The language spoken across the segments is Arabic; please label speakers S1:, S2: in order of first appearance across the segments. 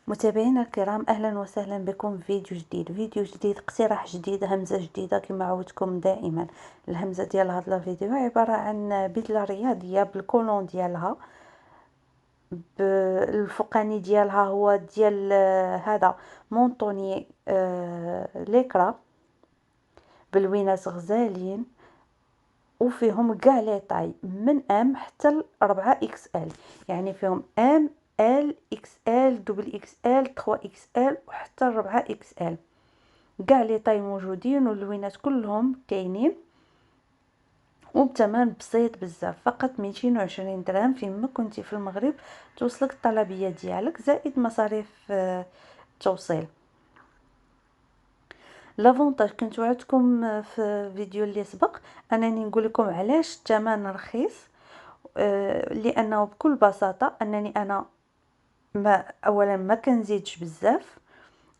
S1: متابعينا الكرام، اهلا وسهلا بكم في فيديو جديد اقتراح جديد، همزه جديده كما عودتكم دائما. الهمزه ديال هذا الفيديو عباره عن بدله رياضيه بالكولون ديالها، الفوقاني ديالها هو ديال هذا مونطوني ليكرا بالوينات غزالين، وفيهم كاع لي طاي من ام حتى ل 4 اكس ال، يعني فيهم ام ال اكس ال دبل اكس ال 3 اكس ال وحتى 4 اكس ال. كاع لي طاي موجودين واللوينات كلهم كاينين، وبثمن بسيط بزاف، فقط 220 درهم. فيما كنتي في المغرب توصلك الطلبيه ديالك زائد مصاريف التوصيل. لافونتاج كنت وعدتكم في فيديو اللي سبق انني نقول لكم علاش الثمن رخيص، لانه بكل بساطه انني انا اولا ما كنزيدش بزاف،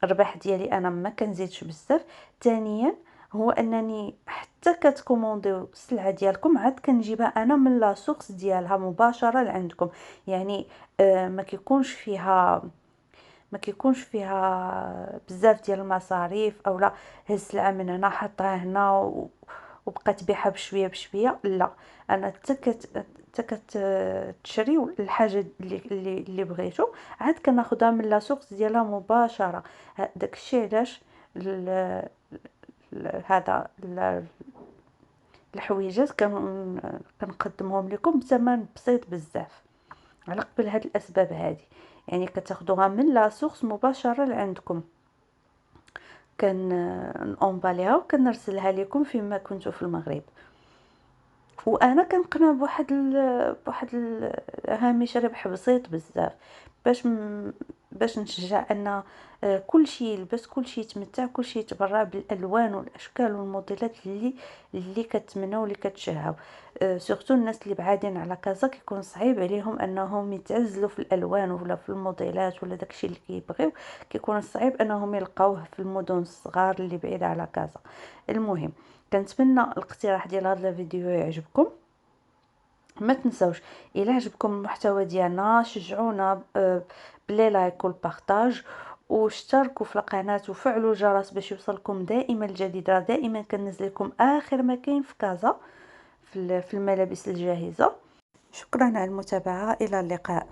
S1: الربح ديالي انا ما كنزيدش بزاف. ثانيا هو انني حتى كتكومونديو السلعه ديالكم عاد كنجيبها انا من لا سورس ديالها مباشره لعندكم، يعني ما كيكونش فيها بزاف ديال المصاريف، او لا هز السلعه من هنا حطها هنا وبقات تبيعها بشويه بشويه. لا، انا حتى كتشري الحاجه اللي بغيتو عاد كناخذها من لا سورس ديالها مباشره. داكشي علاش هذا الحويجات كنقدمهم لكم بثمن بسيط بزاف، على قبل هاد الاسباب هذه. يعني كتاخذوها من لا سورس مباشره لعندكم، كنأمباليها وكنرسلها لكم فيما كنتو في المغرب. وانا كنقنع بواحد هامش ربح بسيط بزاف، باش نشجع ان كل شيء يلبس، كل شيء يتمتع، كل شيء يتبرع بالالوان والاشكال والموديلات اللي كتمناو واللي كتشهاو. سورتو الناس اللي بعادين على كازا كيكون صعيب عليهم انهم يتعزلوا في الالوان ولا في الموديلات ولا داكشي اللي كيبغيو، كيكون صعيب انهم يلقاوه في المدن الصغار اللي بعيده على كازا. المهم، كنتمنى الاقتراح ديال هذا الفيديو يعجبكم. ما تنسوش الى عجبكم المحتوى ديالنا شجعونا بلي لايك والبارطاج، واشتركوا في القناه وفعلوا الجرس باش يوصلكم دائما الجديد. دائما كننزل لكم اخر ما كاين في كازا في الملابس الجاهزه. شكرا على المتابعه، الى اللقاء.